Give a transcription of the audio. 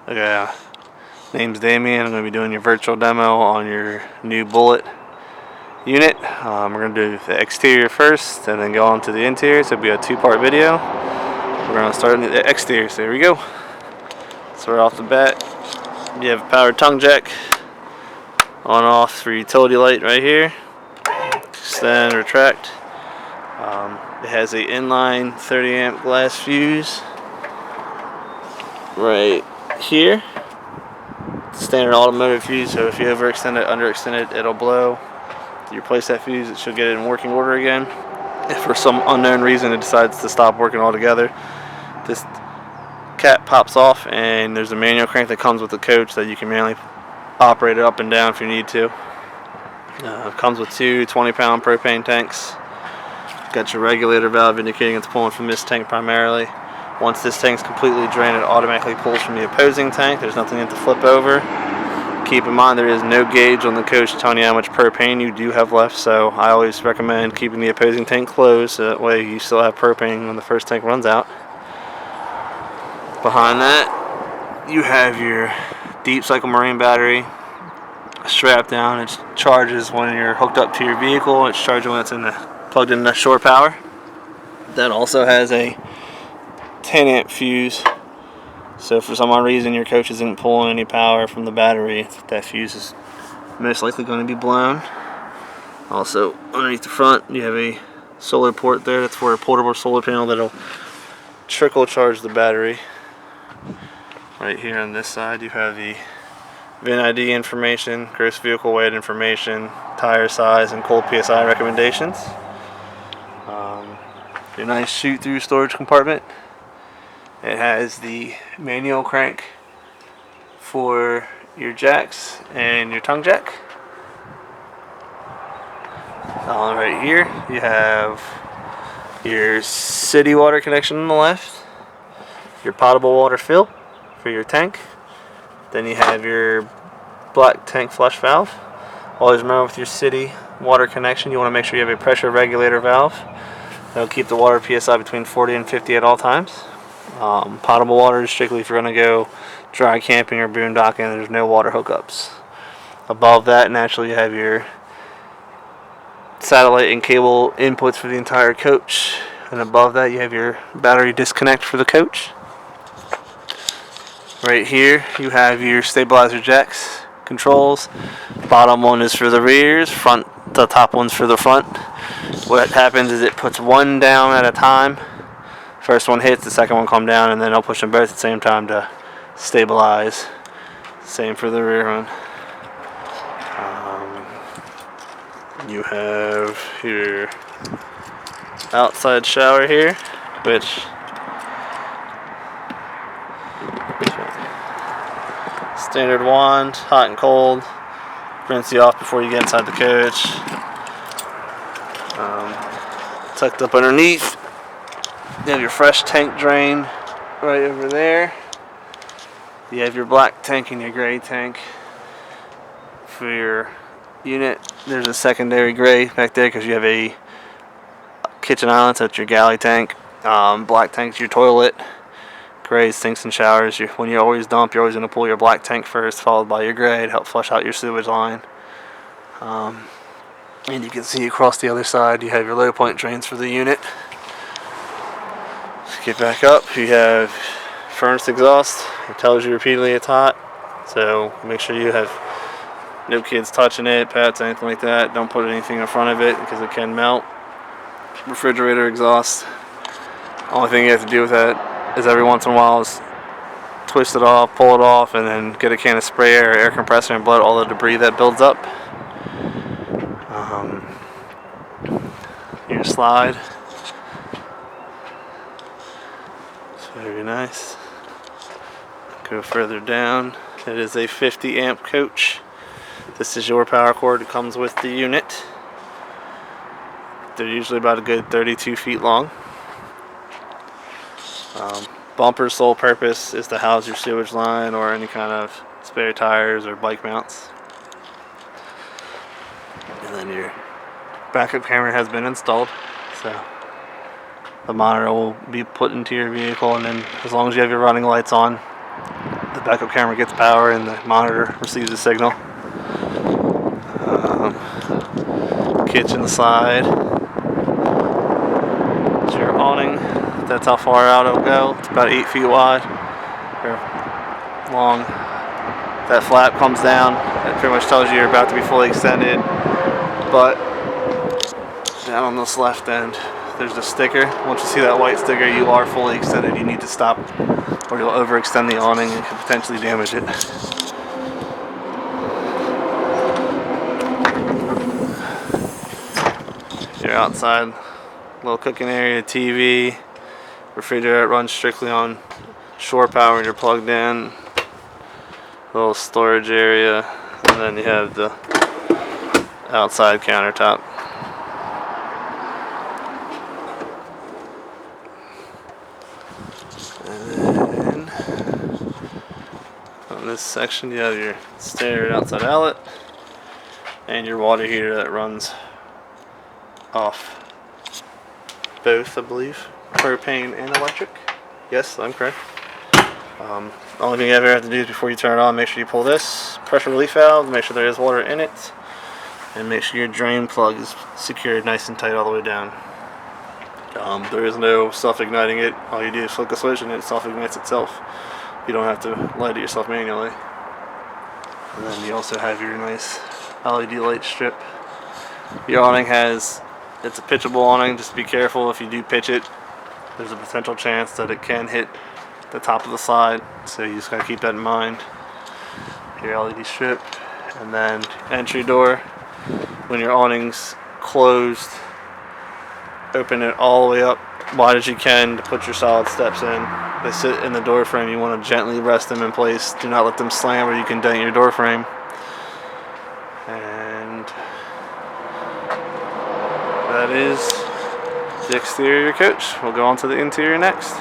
Okay, name's Damien. I'm going to be doing your virtual demo on your new Bullet unit. We're going to do the exterior first and then go on to the interior, so it'll be a two-part video. We're going to start in the exterior, so here we go. So right off the bat, you have a powered tongue jack, on off for utility light right here, extend, retract. It has a inline 30 amp glass fuse right here. Standard automotive fuse, so if you overextend it, underextend it, it'll blow. You replace that fuse, it should get it in working order again. If for some unknown reason it decides to stop working altogether, this cap pops off and there's a manual crank that comes with the coach that you can manually operate it up and down if you need to. It comes with two 20-pound propane tanks. Got your regulator valve indicating it's pulling from this tank primarily. Once this tank's completely drained, it automatically pulls from the opposing tank. There's nothing to flip over. Keep in mind there is no gauge on the coach telling you how much propane you do have left, so I always recommend keeping the opposing tank closed so that way you still have propane when the first tank runs out. Behind that, you have your deep cycle marine battery strapped down. It charges when you're hooked up to your vehicle. It's charging when it's plugged into shore power. That also has a 10 amp fuse, so for some odd reason your coach isn't pulling any power from the battery, that fuse is most likely going to be blown. Also underneath the front you have a solar port there. That's for a portable solar panel that'll trickle charge the battery. Right here on this side you have the VIN ID information, gross vehicle weight information, tire size, and cold PSI recommendations. A nice shoot-through storage compartment. It has the manual crank for your jacks and your tongue jack. Right here you have your city water connection on the left, your potable water fill for your tank. Then you have your black tank flush valve. Always remember with your city water connection you want to make sure you have a pressure regulator valve. That'll keep the water PSI between 40 and 50 at all times. Potable water is strictly if you're going to go dry camping or boondocking. There's no water hookups. Above that, naturally, you have your satellite and cable inputs for the entire coach. And above that, you have your battery disconnect for the coach. Right here, you have your stabilizer jacks controls. Bottom one is for the rears, the top one's for the front. What happens is it puts one down at a time. First one hits, the second one come down, and then I'll push them both at the same time to stabilize. Same for the rear one. You have your outside shower here, which standard wand, hot and cold, rinse you off before you get inside the coach. Tucked up underneath, you have your fresh tank drain right over there. You have your black tank and your gray tank for your unit. There's a secondary gray back there because you have a kitchen island, so it's your galley tank. Black tank's your toilet. Gray sinks and showers. When you always dump, you're always going to pull your black tank first, followed by your gray to help flush out your sewage line. And you can see across the other side, you have your low point drains for the unit. Let's get back up. You have furnace exhaust. It tells you repeatedly it's hot, so make sure you have no kids touching it, pets, anything like that. Don't put anything in front of it because it can melt. Refrigerator exhaust. Only thing you have to do with that is every once in a while is twist it off, pull it off, and then get a can of spray air or air compressor and blow out all the debris that builds up. Your slide. It's very nice. Go further down. It is a 50 amp coach. This is your power cord that comes with the unit. They're usually about a good 32 feet long. Bumper's sole purpose is to house your sewage line or any kind of spare tires or bike mounts. And then your backup camera has been installed, so the monitor will be put into your vehicle, and then as long as you have your running lights on, the the backup camera gets power and the monitor receives the signal. Kitchen side. It's your awning. That's how far out it'll go. It's about 8 feet wide or long. That flap comes down. It pretty much tells you you're about to be fully extended. But down on this left end, there's a sticker. Once you see that white sticker, you are fully extended. You need to stop or you'll overextend the awning and can potentially damage it. You're outside, little cooking area, TV, refrigerator runs strictly on shore power and you're plugged in. Little storage area, and then you have the outside countertop. And then on this section you have your standard outside outlet and your water heater that runs off both, I believe, propane and electric. Yes, I'm correct. The only thing you ever have to do is before you turn it on, make sure you pull this pressure relief valve, make sure there is water in it, and make sure your drain plug is secured nice and tight all the way down. There is no self-igniting it. All you do is flick a switch and it self-ignites itself. You don't have to light it yourself manually. And then you also have your nice LED light strip. Your awning it's a pitchable awning. Just be careful if you do pitch it. There's a potential chance that it can hit the top of the slide, so you just gotta keep that in mind. Your LED strip, and then entry door. When your awning's closed, open it all the way up wide as you can to put your solid steps in. They sit in the door frame. You want to gently rest them in place. Do not let them slam or you can dent your door frame. And that is the exterior of your coach. We'll go on to the interior next.